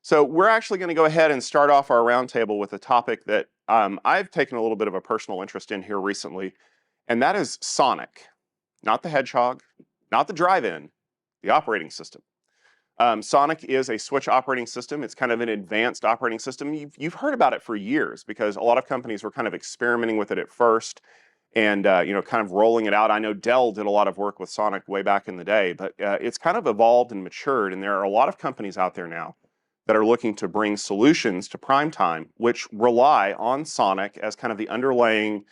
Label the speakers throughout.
Speaker 1: So we're actually going to go ahead and start off our roundtable with a topic that I've taken a little bit of a personal interest in here recently, and that is SONiC. Not the hedgehog, not the drive-in, the operating system. SONiC is a switch operating system. It's kind of an advanced operating system. You've heard about it for years because a lot of companies were kind of experimenting with it at first and kind of rolling it out. I know Dell did a lot of work with SONiC way back in the day, but it's kind of evolved and matured, and there are a lot of companies out there now that are looking to bring solutions to prime time, which rely on SONiC as kind of the underlying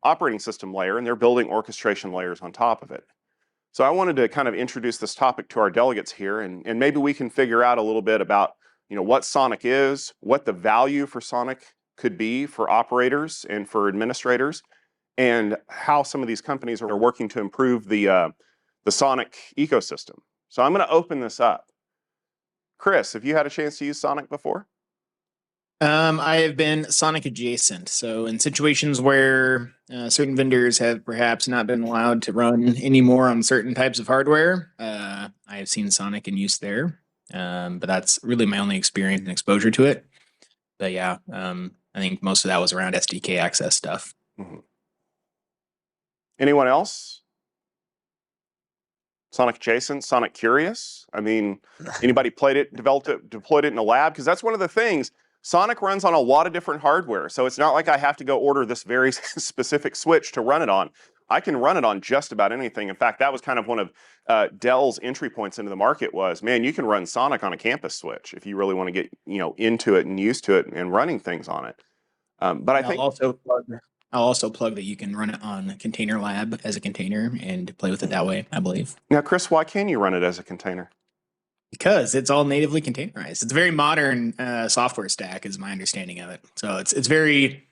Speaker 1: operating system layer, and they're building orchestration layers on top of it. So I wanted to kind of introduce this topic to our delegates here, and maybe we can figure out a little bit about what SONiC is, what the value for SONiC could be for operators and for administrators, and how some of these companies are working to improve the SONiC ecosystem. So I'm going to open this up. Chris, have you had a chance to use SONiC before?
Speaker 2: I have been SONiC adjacent. So in situations where certain vendors have perhaps not been allowed to run anymore on certain types of hardware, I have seen SONiC in use there. But that's really my only experience and exposure to it. But yeah, I think most of that was around SDK access stuff.
Speaker 1: Mm-hmm. Anyone else? SONiC adjacent, SONiC curious? I mean, anybody played it, developed it, deployed it in a lab? Because that's one of the things. SONiC runs on a lot of different hardware, so it's not like I have to go order this very specific switch to run it on. I can run it on just about anything. In fact, that was kind of one of Dell's entry points into the market was, man, you can run SONiC on a campus switch if you really want to get into it and used to it and running things on it. But I think
Speaker 2: I'll also plug that you can run it on Container Lab as a container and play with it that way, I believe.
Speaker 1: Now, Chris, why can you run it as a container?
Speaker 2: Because it's all natively containerized. It's a very modern software stack, is my understanding of it. So it's very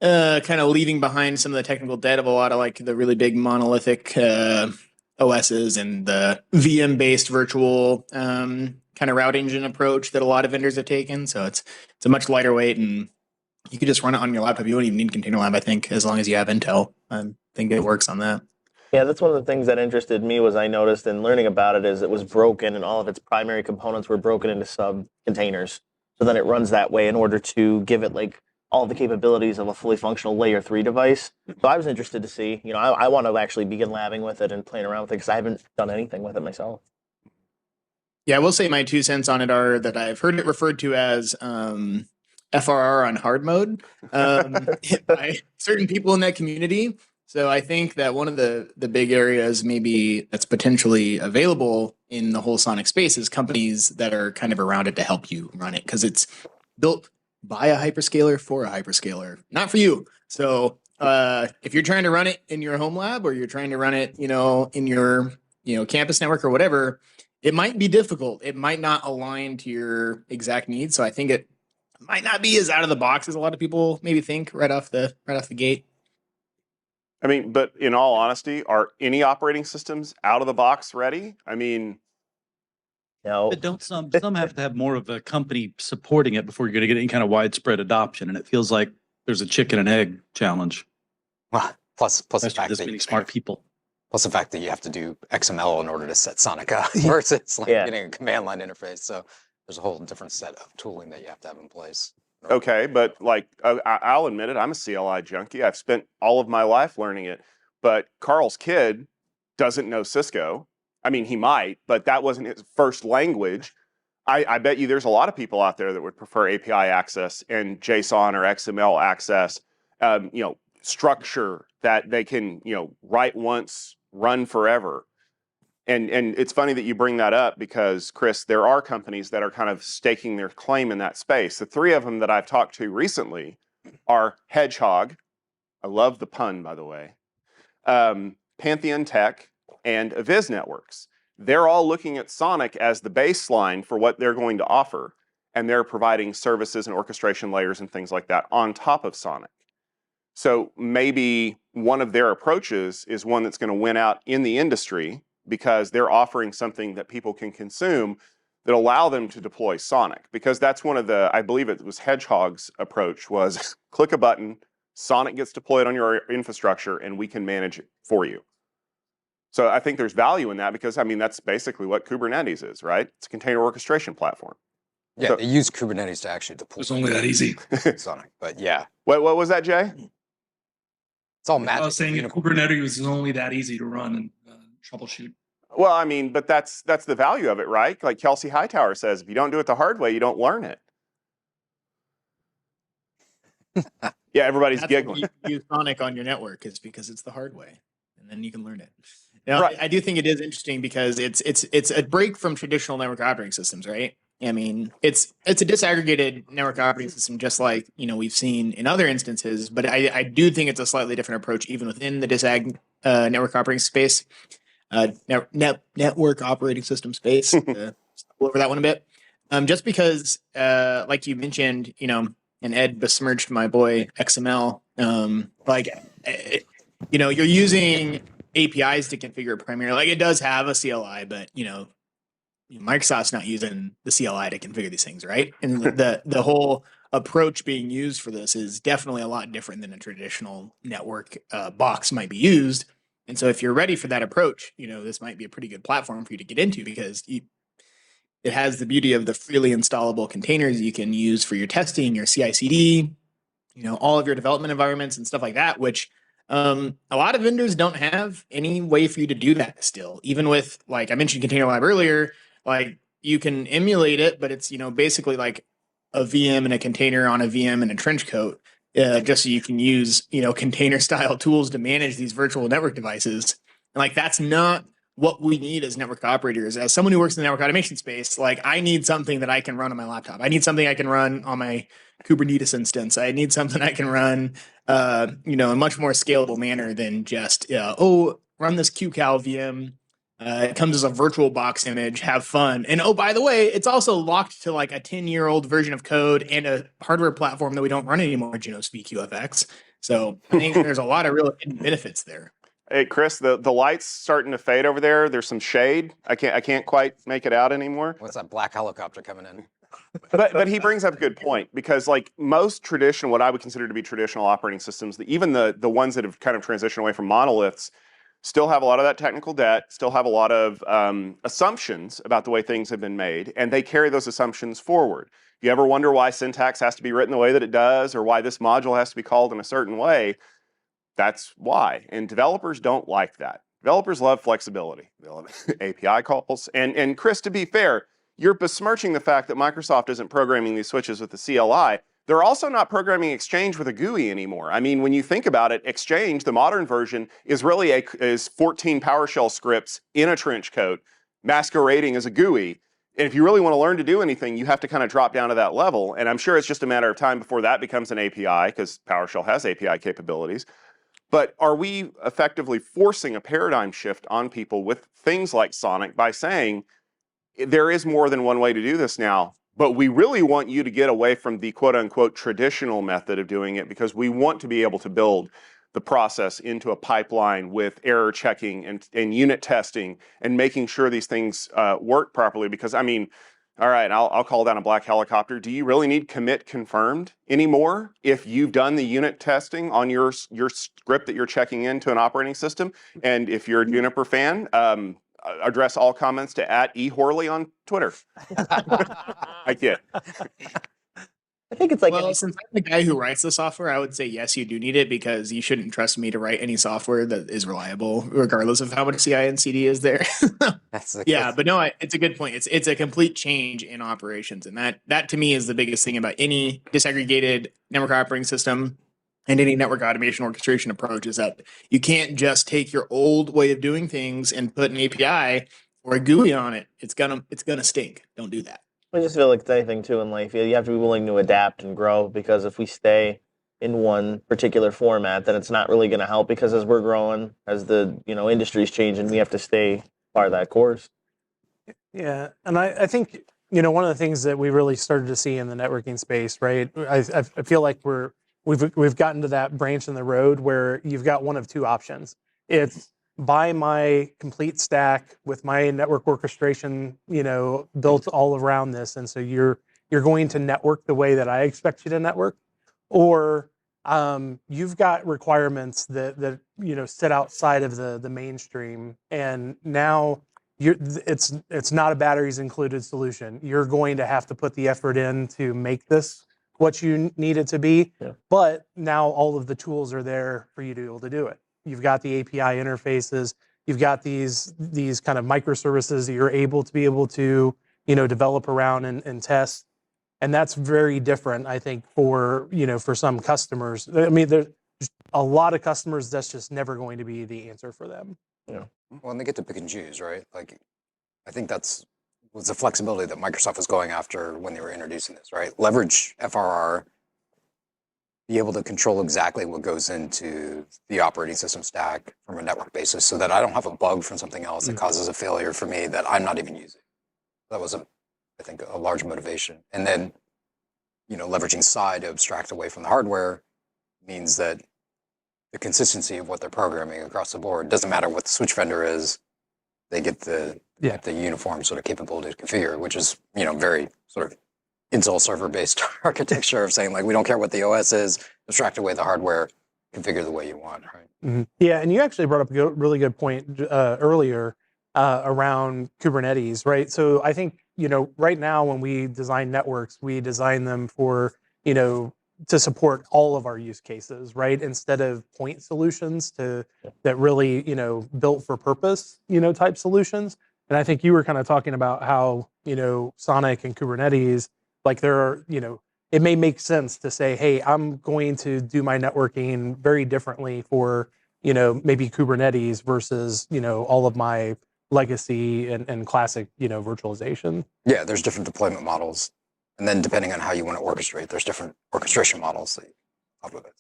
Speaker 2: kind of leaving behind some of the technical debt of a lot of like the really big monolithic OSs and the VM-based virtual kind of route engine approach that a lot of vendors have taken. So it's a much lighter weight, and you could just run it on your laptop. You don't even need Container Lab, I think, as long as you have Intel. I think it works on that.
Speaker 3: Yeah, that's one of the things that interested me was I noticed in learning about it is it was broken and all of its primary components were broken into sub-containers. So then it runs that way in order to give it like all the capabilities of a fully functional layer 3 device. So I was interested to see, I want to actually begin labbing with it and playing around with it because I haven't done anything with it myself.
Speaker 2: Yeah, I will say my 2 cents on it are that I've heard it referred to as FRR on hard mode by certain people in that community. So I think that one of the big areas maybe that's potentially available in the whole SONiC space is companies that are kind of around it to help you run it, because it's built by a hyperscaler for a hyperscaler, not for you. So if you're trying to run it in your home lab or you're trying to run it, in your campus network or whatever, it might be difficult. It might not align to your exact needs. So I think it might not be as out of the box as a lot of people maybe think right off the gate.
Speaker 1: I mean, but in all honesty, are any operating systems out of the box ready? I mean,
Speaker 3: no.
Speaker 4: But don't some have to have more of a company supporting it before you're going to get any kind of widespread adoption? And it feels like there's a chicken and egg challenge.
Speaker 5: Well, plus the fact
Speaker 4: there's
Speaker 5: that
Speaker 4: many smart people.
Speaker 5: Plus the fact that you have to do XML in order to set SONiC up versus getting a command line interface. So there's a whole different set of tooling that you have to have in place.
Speaker 1: Okay, but like I'll admit it, I'm a CLI junkie. I've spent all of my life learning it, but Carl's kid doesn't know Cisco. I mean, he might, but that wasn't his first language. I bet you there's a lot of people out there that would prefer API access and JSON or XML access, structure that they can, write once, run forever. And it's funny that you bring that up because, Chris, there are companies that are kind of staking their claim in that space. The 3 of them that I've talked to recently are Hedgehog. I love the pun, by the way. Pantheon Tech and Aviz Networks. They're all looking at SONiC as the baseline for what they're going to offer, and they're providing services and orchestration layers and things like that on top of SONiC. So maybe one of their approaches is one that's going to win out in the industry, because they're offering something that people can consume that allow them to deploy SONiC. Because that's one of the, I believe it was Hedgehog's approach was click a button, SONiC gets deployed on your infrastructure, and we can manage it for you. So I think there's value in that because, I mean, that's basically what Kubernetes is, right? It's a container orchestration platform.
Speaker 5: Yeah,
Speaker 1: So-
Speaker 5: they use Kubernetes to actually deploy
Speaker 6: It's only that easy.
Speaker 5: SONiC. But yeah,
Speaker 1: What was that, Jay?
Speaker 5: it's all
Speaker 6: I
Speaker 5: magic.
Speaker 6: was saying Kubernetes is only that easy to run and troubleshoot.
Speaker 1: Well, I mean, but that's the value of it, right? Like Kelsey Hightower says, if you don't do it the hard way, you don't learn it. Yeah, everybody's
Speaker 2: That's
Speaker 1: giggling.
Speaker 2: why you use SONiC on your network is because it's the hard way, and then you can learn it. Now,
Speaker 1: Right.
Speaker 2: I do think it is interesting because it's a break from traditional network operating systems, right? I mean, it's a disaggregated network operating system, just like we've seen in other instances. But I do think it's a slightly different approach, even within the network operating space, network operating system space. Go over that one a bit, just because, like you mentioned, and Ed besmirched my boy XML. You're using APIs to configure it primarily. Like it does have a CLI, but Microsoft's not using the CLI to configure these things, right? And the whole approach being used for this is definitely a lot different than a traditional network box might be used. And so if you're ready for that approach, this might be a pretty good platform for you to get into because it has the beauty of the freely installable containers you can use for your testing, your CI/CD, all of your development environments and stuff like that, which a lot of vendors don't have any way for you to do that still. Even with, like I mentioned Container Lab earlier, like you can emulate it, but it's, basically like a VM and a container on a VM and a trench coat, just so you can use, container style tools to manage these virtual network devices. And like, that's not what we need as network operators. As someone who works in the network automation space, like I need something that I can run on my laptop. I need something I can run on my Kubernetes instance. I need something I can run, in a much more scalable manner than just, run this QCal VM. It comes as a virtual box image, have fun. And by the way, it's also locked to like a 10-year-old version of code and a hardware platform that we don't run anymore, Junos VQFX. So I think there's a lot of real benefits there.
Speaker 1: Hey, Chris, the light's starting to fade over there. There's some shade. I can't quite make it out anymore.
Speaker 5: What's that black helicopter coming in?
Speaker 1: But he brings up a good point because like most traditional, what I would consider to be traditional operating systems, even the ones that have kind of transitioned away from monoliths, still have a lot of that technical debt, still have a lot of assumptions about the way things have been made, and they carry those assumptions forward. If you ever wonder why syntax has to be written the way that it does, or why this module has to be called in a certain way, that's why. And developers don't like that. Developers love flexibility. They love API calls. And Chris, to be fair, you're besmirching the fact that Microsoft isn't programming these switches with the CLI. They're also not programming Exchange with a GUI anymore. I mean, when you think about it, Exchange, the modern version, is really is 14 PowerShell scripts in a trench coat masquerading as a GUI. And if you really want to learn to do anything, you have to kind of drop down to that level. And I'm sure it's just a matter of time before that becomes an API, because PowerShell has API capabilities. But are we effectively forcing a paradigm shift on people with things like SONiC by saying, there is more than one way to do this now, but we really want you to get away from the quote unquote traditional method of doing it because we want to be able to build the process into a pipeline with error checking and unit testing and making sure these things work properly. Because I mean, all right, I'll call down a black helicopter. Do you really need commit confirmed anymore if you've done the unit testing on your script that you're checking into an operating system? And if you're a Juniper fan, address all comments to @ehorley on Twitter. I kid.
Speaker 3: I think it's like
Speaker 2: Since I'm the guy who writes the software, I would say yes, you do need it because you shouldn't trust me to write any software that is reliable, regardless of how much CI and CD is there. But no, it's a good point. It's a complete change in operations, and that to me is the biggest thing about any disaggregated network operating system and any network automation orchestration approach is that you can't just take your old way of doing things and put an API or a GUI on it. It's gonna stink. Don't do that.
Speaker 3: I just feel like it's anything too in life. You have to be willing to adapt and grow because if we stay in one particular format, then it's not really going to help because as we're growing, as the industry's changing, we have to stay part of that course.
Speaker 7: Yeah, and I think one of the things that we really started to see in the networking space, right? I feel like we've gotten to that branch in the road where you've got one of two options. It's buy my complete stack with my network orchestration, built all around this, and so you're going to network the way that I expect you to network, or you've got requirements that sit outside of the mainstream, and now it's not a batteries included solution. You're going to have to put the effort in to make this what you need it to be.
Speaker 3: Yeah.
Speaker 7: But now all of the tools are there for you to be able to do it. You've got the API interfaces. You've got these kind of microservices that you're able to develop around and test. And that's very different, I think, for some customers. I mean, there's a lot of customers that's just never going to be the answer for them.
Speaker 3: Yeah.
Speaker 5: Well, and they get to pick and choose, right? Like, I think was the flexibility that Microsoft was going after when they were introducing this, right? Leverage FRR, be able to control exactly what goes into the operating system stack from a network basis so that I don't have a bug from something else that causes a failure for me that I'm not even using. That was, I think, a large motivation. And then, leveraging SI to abstract away from the hardware means that the consistency of what they're programming across the board doesn't matter what the switch vendor is. They get the uniform sort of capability to configure, which is very sort of Intel server based architecture of saying like we don't care what the OS is, abstract away the hardware, configure the way you want, right?
Speaker 7: Mm-hmm. Yeah, and you actually brought up a really good point earlier around Kubernetes, right? So I think right now when we design networks, we design them for to support all of our use cases, right? Instead of point solutions that really, built for purpose, type solutions. And I think you were kind of talking about how, SONiC and Kubernetes, like there are, it may make sense to say, hey, I'm going to do my networking very differently for, maybe Kubernetes versus, all of my legacy and classic, virtualization.
Speaker 5: Yeah, there's different deployment models. And then depending on how you want to orchestrate, there's different orchestration models that you come up with it.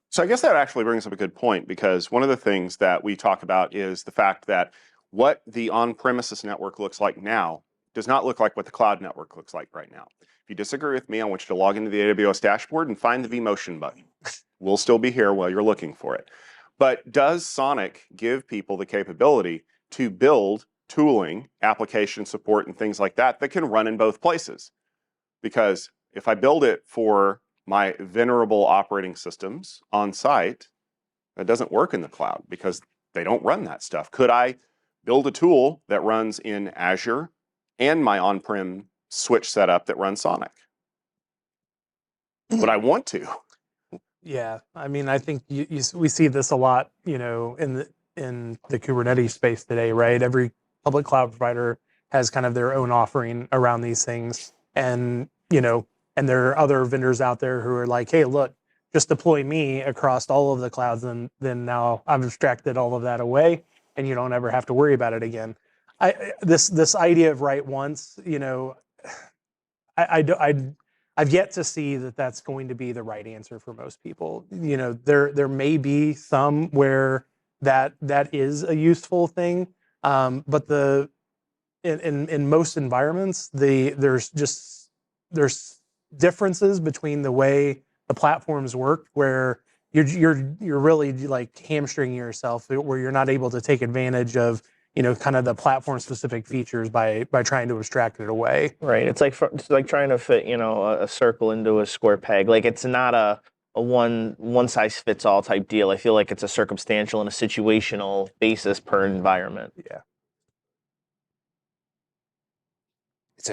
Speaker 1: So I guess that actually brings up a good point, because one of the things that we talk about is the fact that what the on-premises network looks like now does not look like what the cloud network looks like right now. If you disagree with me, I want you to log into the AWS dashboard and find the vMotion button. We'll still be here while you're looking for it. But does SONiC give people the capability to build tooling, application support, and things like that that can run in both places? Because if I build it for my venerable operating systems on site, that doesn't work in the cloud because they don't run that stuff. Could I build a tool that runs in Azure and my on-prem switch setup that runs SONiC? Would I want to?
Speaker 7: Yeah, I mean, I think we see this a lot, in the Kubernetes space today, right? Every public cloud provider has kind of their own offering around these things. And, and there are other vendors out there who are like, hey, look, just deploy me across all of the clouds. And then now I've abstracted all of that away and you don't ever have to worry about it again. This idea of write once, I've yet to see that that's going to be the right answer for most people. There may be some where that is a useful thing. But in most environments, there's differences between the way the platforms work, where you're really like hamstringing yourself, where you're not able to take advantage of kind of the platform specific features by trying to abstract it away.
Speaker 3: Right. It's like trying to fit a circle into a square peg. Like it's not a one size fits all type deal. I feel like it's a circumstantial and a situational basis per environment.
Speaker 7: Yeah.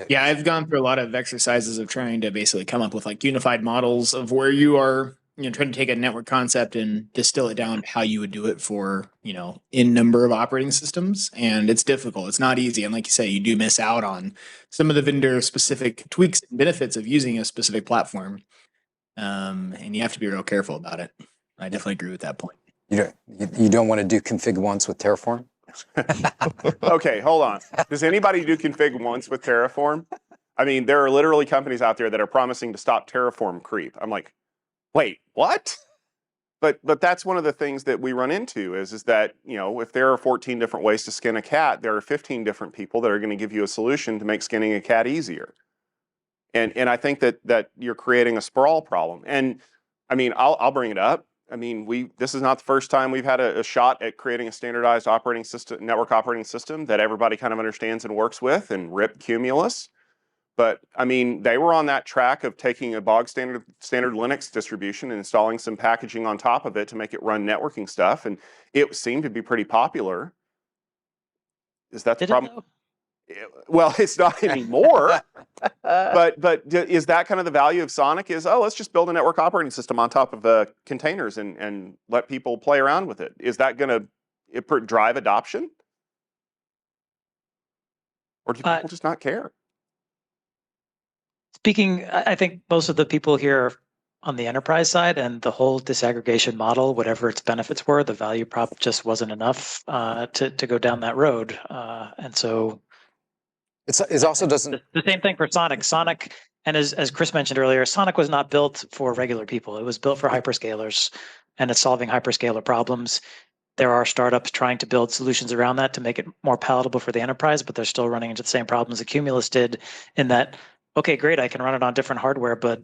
Speaker 2: Yeah, I've gone through a lot of exercises of trying to basically come up with like unified models of where you are, trying to take a network concept and distill it down to how you would do it for, in number of operating systems. And it's difficult. It's not easy. And like you say, you do miss out on some of the vendor specific tweaks and benefits of using a specific platform. And you have to be real careful about it. I definitely agree with that point.
Speaker 5: You don't want to do config once with Terraform?
Speaker 1: Okay, hold on. Does anybody do config once with Terraform? I mean, there are literally companies out there that are promising to stop Terraform creep. I'm like, wait, what? But that's one of the things that we run into is that, if there are 14 different ways to skin a cat, there are 15 different people that are going to give you a solution to make skinning a cat easier. And I think that you're creating a sprawl problem. And I mean, I'll bring it up. I mean, this is not the first time we've had a shot at creating a standardized operating system, network operating system that everybody kind of understands and works with, and rip Cumulus. But I mean, they were on that track of taking a bog standard Linux distribution and installing some packaging on top of it to make it run networking stuff, and it seemed to be pretty popular. Is that the problem? Well, it's not anymore. But is that kind of the value of SONiC? Is let's just build a network operating system on top of containers and let people play around with it. Is that going to drive adoption, or do people just not care?
Speaker 8: Speaking, I think most of the people here are on the enterprise side, and the whole disaggregation model, whatever its benefits were, the value prop just wasn't enough to go down that road, and so.
Speaker 5: It also doesn't.
Speaker 8: The same thing for SONiC. SONiC, and as Chris mentioned earlier, SONiC was not built for regular people. It was built for hyperscalers, and it's solving hyperscaler problems. There are startups trying to build solutions around that to make it more palatable for the enterprise, but they're still running into the same problems that Cumulus did in that, okay, great, I can run it on different hardware, but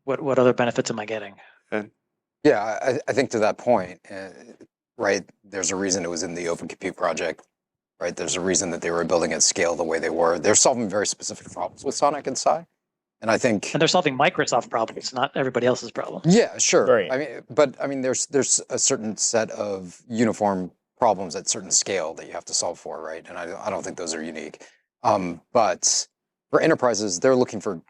Speaker 8: what other benefits am I getting?
Speaker 5: Yeah, I think to that point, right, there's a reason it was in the Open Compute project. Right, there's a reason that they were building at scale the way they were. They're solving very specific problems with SONiC and SCI, and I think.
Speaker 8: And they're solving Microsoft problems, not everybody else's problems.
Speaker 5: Yeah, sure.
Speaker 3: Right.
Speaker 5: I mean, there's a certain set of uniform problems at certain scale that you have to solve for, right? And I don't think those are unique. But for enterprises, they're looking for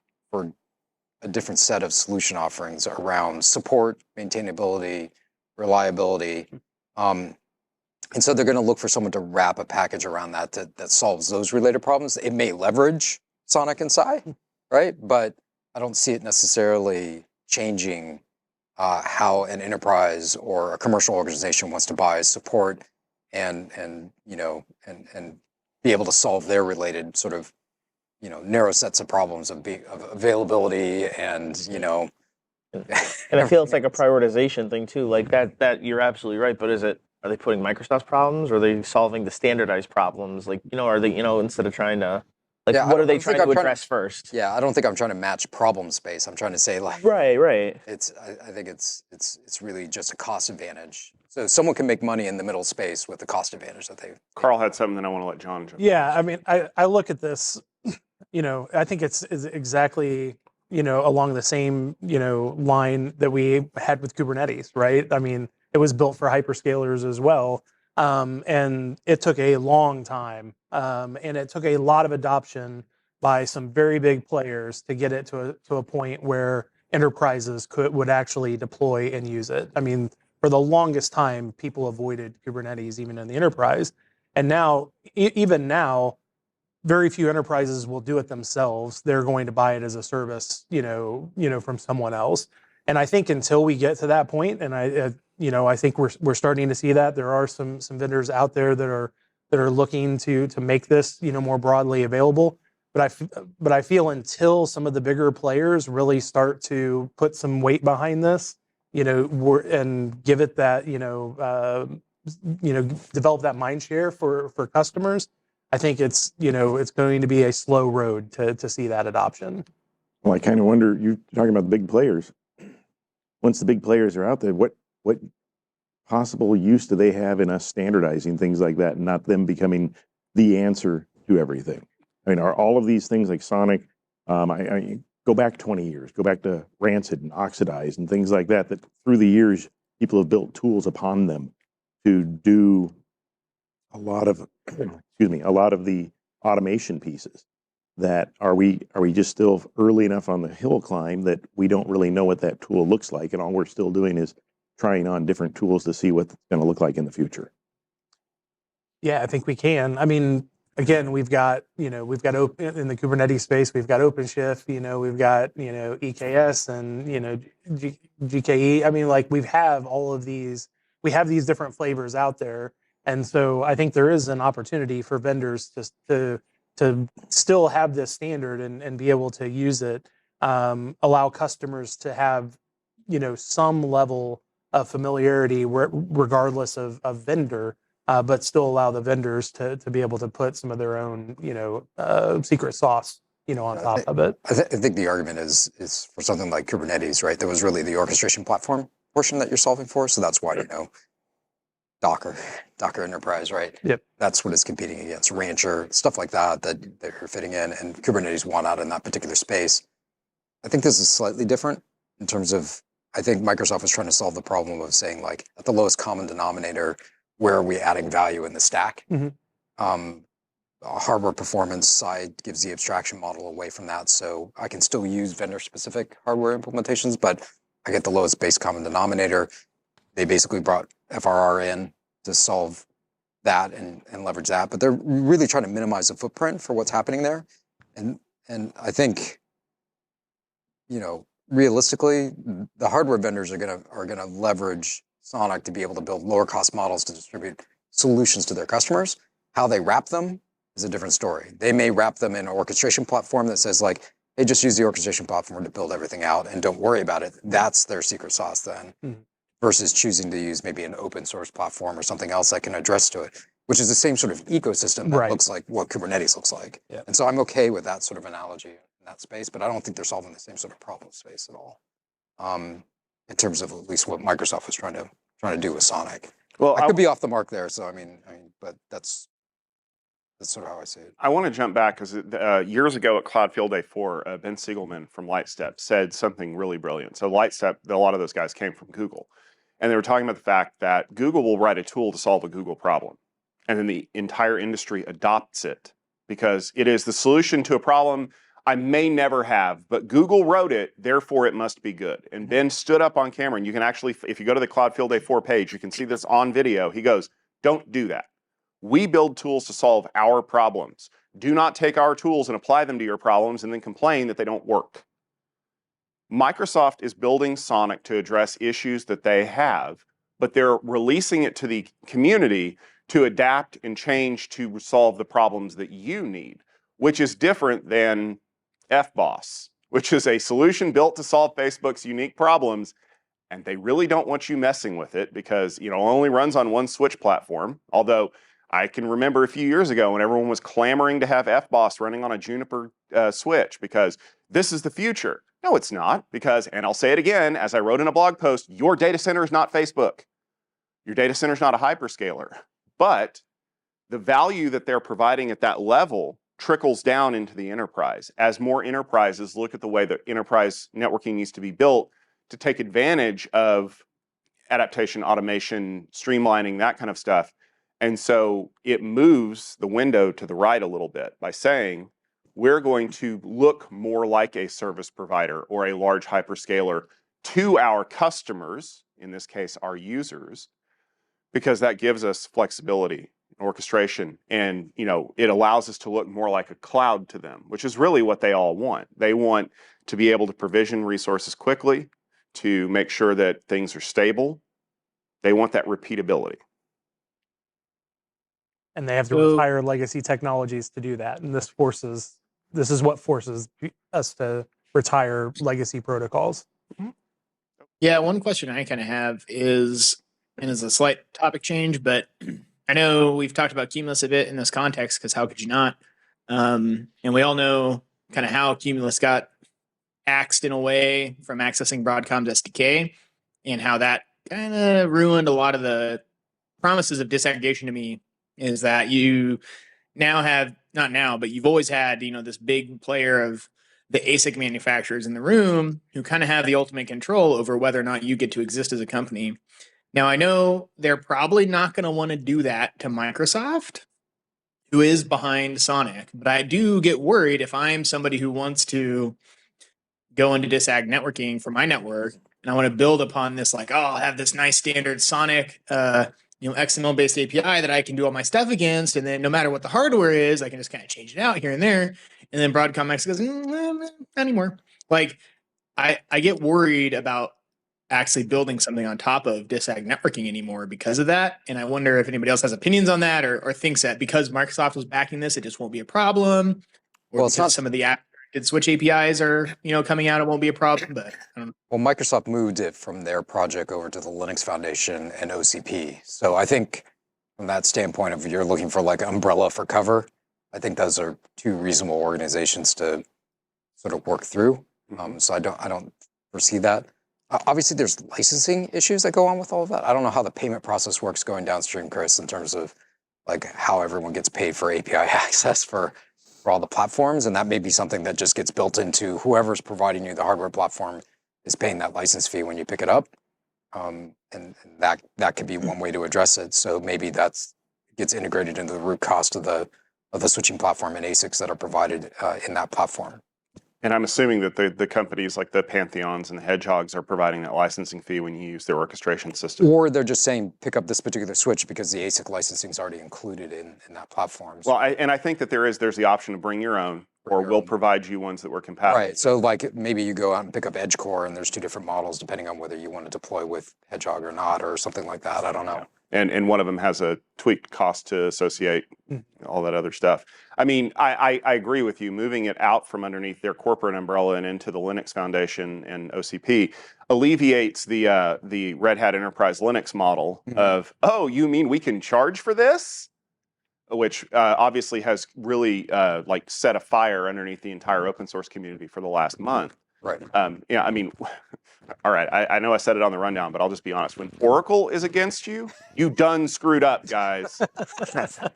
Speaker 5: a different set of solution offerings around support, maintainability, reliability. And so they're going to look for someone to wrap a package around that solves those related problems. It may leverage SONiC and SCI, right? But I don't see it necessarily changing how an enterprise or a commercial organization wants to buy support and be able to solve their related sort of narrow sets of problems of availability and
Speaker 3: And I feel it's like a prioritization thing too. Like that you're absolutely right. But are they putting Microsoft's problems, or are they solving the standardized problems? Like, are they, instead of trying to, like,
Speaker 5: Yeah,
Speaker 3: what are they trying to address first?
Speaker 5: Yeah, I don't think I'm trying to match problem space. I'm trying to say like,
Speaker 3: Right.
Speaker 5: I think it's really just a cost advantage. So someone can make money in the middle space with the cost advantage that they.
Speaker 1: Carl had something that I want to let John jump.
Speaker 7: Yeah, I mean, I look at this, I think it's exactly, along the same, line that we had with Kubernetes, right? I mean, it was built for hyperscalers as well. And it took a long time. And it took a lot of adoption by some very big players to get it to a point where enterprises would actually deploy and use it. I mean, for the longest time, people avoided Kubernetes even in the enterprise. And now, even now, very few enterprises will do it themselves. They're going to buy it as a service, from someone else. And I think until we get to that point, and I think we're starting to see that there are some vendors out there that are looking to make this more broadly available. But I feel until some of the bigger players really start to put some weight behind this, and give it that develop that mind share for customers, I think it's going to be a slow road to see that adoption.
Speaker 9: Well, I kind of wonder, you're talking about the big players. Once the big players are out there, what possible use do they have in us standardizing things like that and not them becoming the answer to everything? I mean, are all of these things like SONiC, I go back 20 years, go back to Rancid and Oxidize and things like that through the years, people have built tools upon them to do a lot of, a lot of the automation pieces. That are we just still early enough on the hill climb that we don't really know what that tool looks like, and all we're still doing is trying on different tools to see what it's going to look like in the future?
Speaker 7: Yeah, I think we can. I mean, again, we've got open in the Kubernetes space, we've got OpenShift, we've got EKS and GKE. I mean, like we have these different flavors out there, and so I think there is an opportunity for vendors to still have this standard and be able to use it, allow customers to have, some level of familiarity regardless of vendor, but still allow the vendors to be able to put some of their own, secret sauce, on top of it.
Speaker 5: I think the argument is for something like Kubernetes, right? That was really the orchestration platform portion that you're solving for. So that's why, Docker Enterprise, right?
Speaker 7: Yep.
Speaker 5: That's what it's competing against. Rancher, stuff like that they're fitting in, and Kubernetes won out in that particular space. I think this is slightly different in terms of, I think Microsoft was trying to solve the problem of saying, like, at the lowest common denominator, where are we adding value in the stack?
Speaker 7: Mm-hmm.
Speaker 5: hardware performance side gives the abstraction model away from that. So I can still use vendor-specific hardware implementations, but I get the lowest base common denominator. They basically brought FRR in to solve that and leverage that, but they're really trying to minimize the footprint for what's happening there. And I think, realistically, the hardware vendors are gonna leverage SONiC to be able to build lower cost models to distribute solutions to their customers. How they wrap them is a different story. They may wrap them in an orchestration platform that says like, hey, just use the orchestration platform to build everything out and don't worry about it. That's their secret sauce then, versus choosing to use maybe an open source platform or something else that can address to it, which is the same sort of ecosystem that looks like what Kubernetes looks like.
Speaker 3: Yeah.
Speaker 5: And so I'm okay with that sort of analogy in that space, but I don't think they're solving the same sort of problem space at all. In terms of at least what Microsoft was trying to do with SONiC.
Speaker 1: Well,
Speaker 5: I could be off the mark there, so I mean, but that's sort of how I see it.
Speaker 1: I want to jump back because years ago at Cloud Field Day 4, Ben Siegelman from Lightstep said something really brilliant. So Lightstep, a lot of those guys came from Google. And they were talking about the fact that Google will write a tool to solve a Google problem. And then the entire industry adopts it because it is the solution to a problem I may never have, but Google wrote it, therefore it must be good. And Ben stood up on camera, and you can actually, if you go to the Cloud Field Day 4 page, you can see this on video. He goes, don't do that. We build tools to solve our problems. Do not take our tools and apply them to your problems and then complain that they don't work. Microsoft is building SONiC to address issues that they have, but they're releasing it to the community to adapt and change to solve the problems that you need, which is different than FBOSS, which is a solution built to solve Facebook's unique problems, and they really don't want you messing with it because it only runs on one switch platform. Although I can remember a few years ago when everyone was clamoring to have FBOSS running on a Juniper switch because this is the future. No, it's not, because, and I'll say it again, as I wrote in a blog post, your data center is not Facebook. Your data center is not a hyperscaler. But the value that they're providing at that level trickles down into the enterprise as more enterprises look at the way that enterprise networking needs to be built to take advantage of adaptation, automation, streamlining, that kind of stuff. And so it moves the window to the right a little bit by saying, we're going to look more like a service provider or a large hyperscaler to our customers, in this case, our users, because that gives us flexibility, orchestration, and it allows us to look more like a cloud to them, which is really what they all want. They want to be able to provision resources quickly, to make sure that things are stable. They want that repeatability.
Speaker 7: And they have to retire legacy technologies to do that. And this is what forces us to retire legacy protocols.
Speaker 2: Yeah, one question I kind of have is, and it's a slight topic change, but I know we've talked about Cumulus a bit in this context, because how could you not? And we all know kind of how Cumulus got axed in a way from accessing Broadcom's SDK, and how that kind of ruined a lot of the promises of disaggregation to me, is that you now have, not now, but you've always had, this big player of the ASIC manufacturers in the room who kind of have the ultimate control over whether or not you get to exist as a company. Now, I know they're probably not going to want to do that to Microsoft, who is behind SONiC, but I do get worried if I'm somebody who wants to go into disag networking for my network, and I want to build upon this, like, I'll have this nice standard SONiC, XML-based API that I can do all my stuff against, and then no matter what the hardware is, I can just kind of change it out here and there. And then Broadcom X goes, not anymore. Like, I get worried about actually building something on top of disag networking anymore because of that. And I wonder if anybody else has opinions on that, or thinks that because Microsoft was backing this, it just won't be a problem. Or it's not some of the switch APIs are, coming out, it won't be a problem. But I don't know.
Speaker 5: Well, Microsoft moved it from their project over to the Linux Foundation and OCP. So I think from that standpoint of you're looking for like umbrella for cover, I think those are two reasonable organizations to sort of work through. So I don't foresee that. Obviously, there's licensing issues that go on with all of that. I don't know how the payment process works going downstream, Chris, in terms of like how everyone gets paid for API access for all the platforms, and that may be something that just gets built into whoever's providing you the hardware platform is paying that license fee when you pick it up, and that could be one way to address it. So maybe that's gets integrated into the root cost of the of the switching platform and ASICs that are provided in that platform.
Speaker 1: And I'm assuming that the companies like the Pantheons and the Hedgehogs are providing that licensing fee when you use their orchestration system.
Speaker 5: Or they're just saying, pick up this particular switch because the ASIC licensing is already included in that platform.
Speaker 1: Well, I think that there's the option to bring your own, or we'll provide you ones that we're compatible.
Speaker 5: Right. So like maybe you go out and pick up Edge Core and there's 2 different models depending on whether you want to deploy with Hedgehog or not or something like that. I don't know.
Speaker 1: Yeah. And one of them has a tweaked cost to associate, all that other stuff. I mean, I agree with you. Moving it out from underneath their corporate umbrella and into the Linux Foundation and OCP alleviates the Red Hat Enterprise Linux model of, oh, you mean we can charge for this? Which obviously has really like set a fire underneath the entire open source community for the last month.
Speaker 5: Right.
Speaker 1: Yeah, I mean, all right, I know I said it on the rundown, but I'll just be honest. When Oracle is against you, you done screwed up, guys.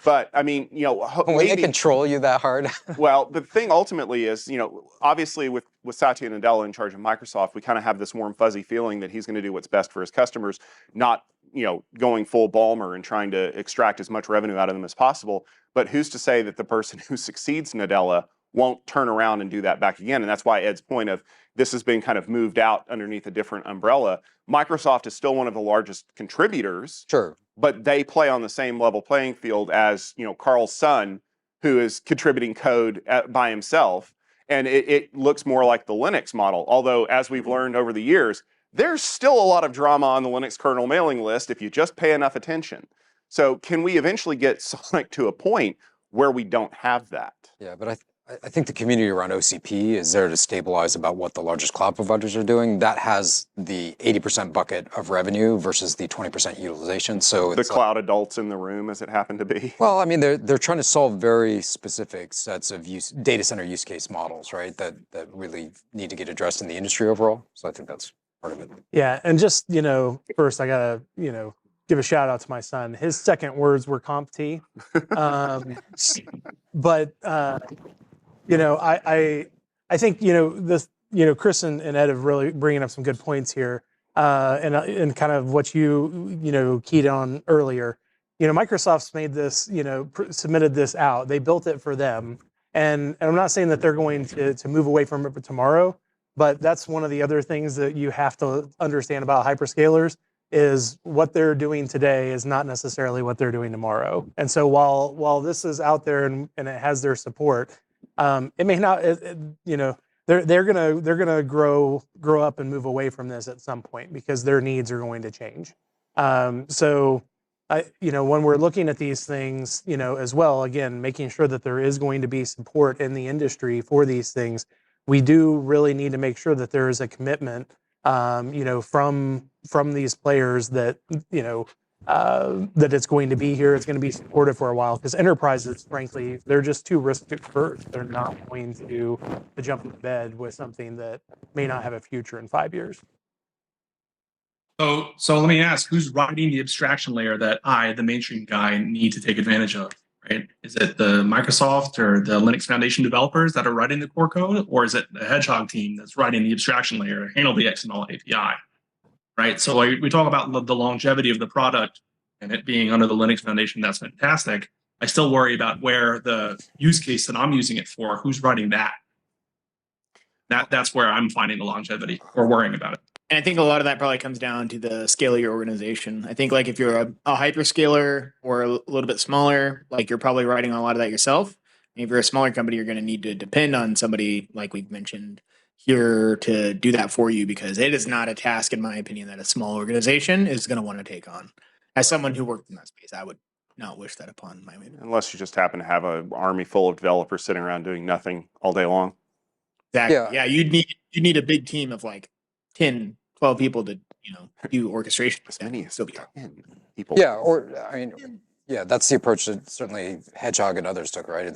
Speaker 1: But I mean, you know,
Speaker 5: When they control you that hard.
Speaker 1: well, the thing ultimately is, you know, obviously with Satya Nadella in charge of Microsoft, we kind of have this warm fuzzy feeling that he's going to do what's best for his customers, not, you know, going full Balmer and trying to extract as much revenue out of them as possible. But who's to say that the person who succeeds Nadella won't turn around and do that back again? And that's why Ed's point of this has been kind of moved out underneath a different umbrella. Microsoft is still one of the largest contributors,
Speaker 5: Sure.
Speaker 1: but they play on the same level playing field as, you know, Carl's son, who is contributing code by himself. And it looks more like the Linux model. Although, as we've learned over the years, there's still a lot of drama on the Linux kernel mailing list if you just pay enough attention. So can we eventually get SONiC to a point where we don't have that?
Speaker 5: Yeah, but I think the community around OCP is there to stabilize about what the largest cloud providers are doing. That has the 80% bucket of revenue versus the 20% utilization. So
Speaker 1: the cloud adults in the room, as it happened to be.
Speaker 5: Well, I mean, they're trying to solve very specific sets of data center use case models, right? That really need to get addressed in the industry overall. So I think that's part of it.
Speaker 7: Yeah, and just, you know, first I gotta, you know, give a shout out to my son. His second words were CompT. But you know, I think, you know, this, you know, Chris and Ed have really bringing up some good points here, and kind of what you know, keyed on earlier. You know, Microsoft's made this, you know, submitted this out. They built it for them, and I'm not saying that they're going to move away from it tomorrow, but that's one of the other things that you have to understand about hyperscalers is what they're doing today is not necessarily what they're doing tomorrow. And so while this is out there and it has their support, it may not, you know, they're gonna grow up and move away from this at some point because their needs are going to change. So, you know, when we're looking at these things, you know, as well, again, making sure that there is going to be support in the industry for these things, we do really need to make sure that there is a commitment, you know, from these players that, you know, that it's going to be here, it's going to be supported for a while, because enterprises, frankly, they're just too risk averse. They're not going to jump into bed with something that may not have a future in 5 years.
Speaker 6: So let me ask, who's writing the abstraction layer that the mainstream guy, need to take advantage of, right? Is it the Microsoft or the Linux Foundation developers that are writing the core code, or is it the Hedgehog team that's writing the abstraction layer to handle the XML API? Right. So we talk about the longevity of the product and it being under the Linux Foundation. That's fantastic. I still worry about where the use case that I'm using it for, who's writing that. That's where I'm finding the longevity or worrying about it.
Speaker 2: And I think a lot of that probably comes down to the scale of your organization. I think like if you're a hyperscaler or a little bit smaller, like you're probably writing a lot of that yourself. And if you're a smaller company, you're going to need to depend on somebody like we've mentioned here to do that for you, because it is not a task, in my opinion, that a small organization is going to want to take on. As someone who worked in that space, I would not wish that upon my maybe.
Speaker 1: Unless you just happen to have an army full of developers sitting around doing nothing all day long.
Speaker 2: Exactly. Yeah, you'd need a big team of like 10, 12 people to, you know, do orchestration.
Speaker 1: As many as 10 people.
Speaker 5: Yeah, or I mean, yeah, that's the approach that certainly Hedgehog and others took, right?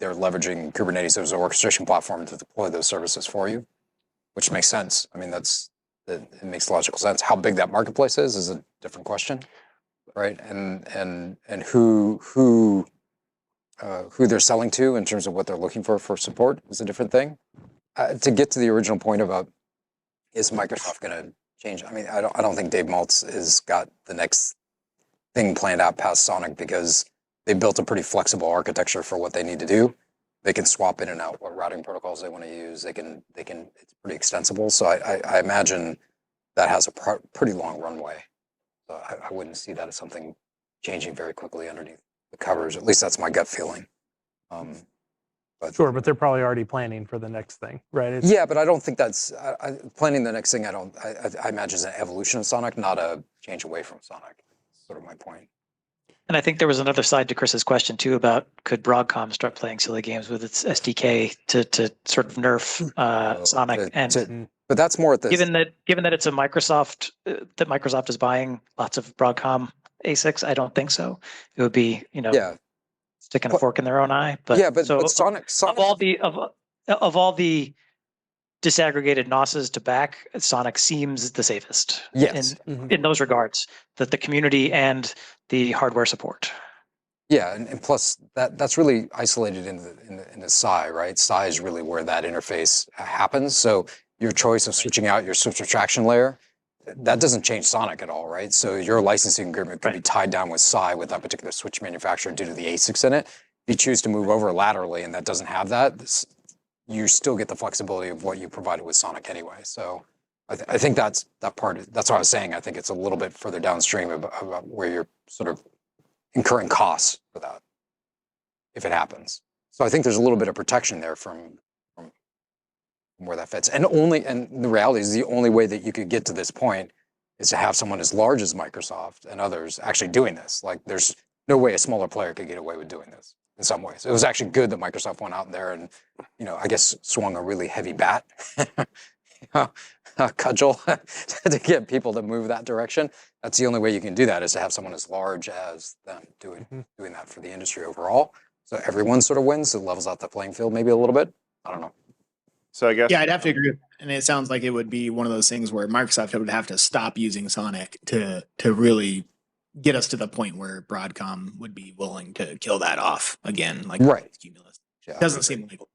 Speaker 5: They're leveraging Kubernetes as an orchestration platform to deploy those services for you, which makes sense. I mean, it makes logical sense. How big that marketplace is a different question, right? And who they're selling to in terms of what they're looking for support is a different thing. To get to the original point about is Microsoft going to change? I mean, I don't think Dave Maltz has got the next thing planned out past SONiC, because they built a pretty flexible architecture for what they need to do. They can swap in and out what routing protocols they want to use. They can. It's pretty extensible. So I imagine that has a pretty long runway. So I wouldn't see that as something changing very quickly underneath the covers. At least that's my gut feeling.
Speaker 7: Sure, but they're probably already planning for the next thing, right?
Speaker 5: Yeah, but I don't think that's planning the next thing. I imagine is an evolution of SONiC, not a change away from SONiC. That's sort of my point.
Speaker 8: And I think there was another side to Chris's question too about could Broadcom start playing silly games with its SDK to sort of nerf SONiC
Speaker 5: but that's more at the
Speaker 8: given that it's a Microsoft that Microsoft is buying lots of Broadcom ASICs. I don't think so. It would be sticking a fork in their own eye. But
Speaker 5: but SONiC
Speaker 8: of all the disaggregated NOSes to back, SONiC seems the safest.
Speaker 5: Yes.
Speaker 8: In those regards, that the community and the hardware support.
Speaker 5: Yeah, and plus that's really isolated in the SI, right? SI is really where that interface happens. So your choice of switching out your switch abstraction layer, that doesn't change SONiC at all, right? So your licensing agreement could be tied down with SI with that particular switch manufacturer due to the ASICs in it. If you choose to move over laterally and that doesn't have that, you still get the flexibility of what you provided with SONiC anyway. So I think that's that part. That's what I was saying. I think it's a little bit further downstream about where you're sort of incurring costs for that if it happens. So I think there's a little bit of protection there from where that fits. And the reality is the only way that you could get to this point is to have someone as large as Microsoft and others actually doing this. Like there's no way a smaller player could get away with doing this in some ways. It was actually good that Microsoft went out there and, I guess swung a really heavy bat, a cudgel to get people to move that direction. That's the only way you can do that is to have someone as large as them doing that for the industry overall. So everyone sort of wins. It levels out the playing field maybe a little bit. I don't know.
Speaker 1: So I guess
Speaker 2: I'd have to agree. And it sounds like it would be one of those things where Microsoft would have to stop using SONiC to really get us to the point where Broadcom would be willing to kill that off again, like Cumulus.
Speaker 5: Yeah,
Speaker 2: doesn't seem legal.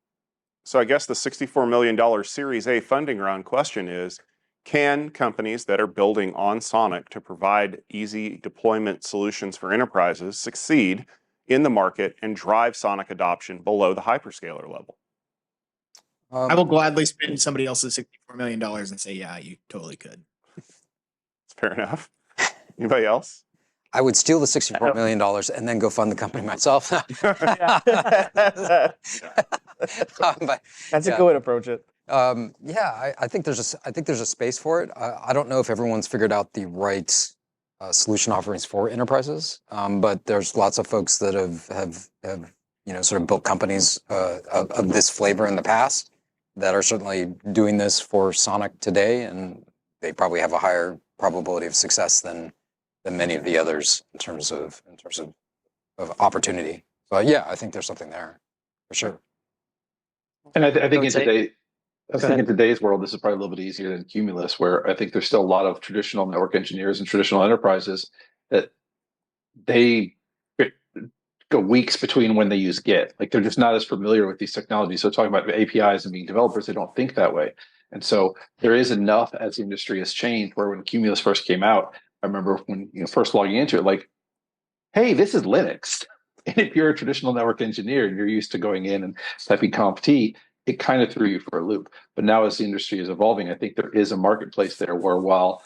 Speaker 1: So I guess the $64 million Series A funding round question is, can companies that are building on SONiC to provide easy deployment solutions for enterprises succeed in the market and drive SONiC adoption below the hyperscaler level?
Speaker 2: I will gladly spend somebody else's $64 million and say, yeah, you totally could.
Speaker 1: Fair enough. Anybody else?
Speaker 5: I would steal the $64 million and then go fund the company myself.
Speaker 3: That's a good way to approach it.
Speaker 5: I think there's a space for it. I don't know if everyone's figured out the right solution offerings for enterprises, but there's lots of folks that have sort of built companies of this flavor in the past that are certainly doing this for SONiC today, and they probably have a higher probability of success than many of the others in terms of opportunity. So I think there's something there for sure.
Speaker 10: And I think in today's world, this is probably a little bit easier than Cumulus, where I think there's still a lot of traditional network engineers and traditional enterprises that they go weeks between when they use Git. Like they're just not as familiar with these technologies. So talking about APIs and being developers, they don't think that way. And so there is enough as the industry has changed where when Cumulus first came out, I remember when first logging into it, like, hey, this is Linux. And if you're a traditional network engineer and you're used to going in and typing CompT, it kind of threw you for a loop. But now as the industry is evolving, I think there is a marketplace there where while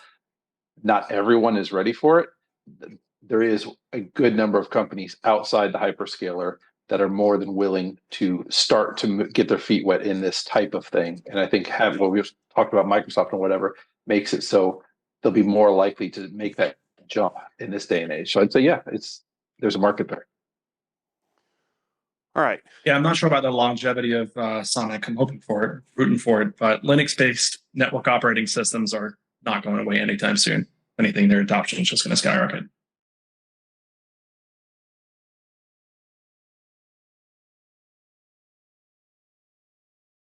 Speaker 10: not everyone is ready for it, there is a good number of companies outside the hyperscaler that are more than willing to start to get their feet wet in this type of thing. And I think what we've talked about Microsoft and whatever makes it so they'll be more likely to make that jump in this day and age. So I'd say, there's a market there.
Speaker 1: All right.
Speaker 6: Yeah, I'm not sure about the longevity of SONiC. I'm hoping for it, rooting for it, but Linux-based network operating systems are not going away anytime soon. If anything, their adoption is just going to skyrocket.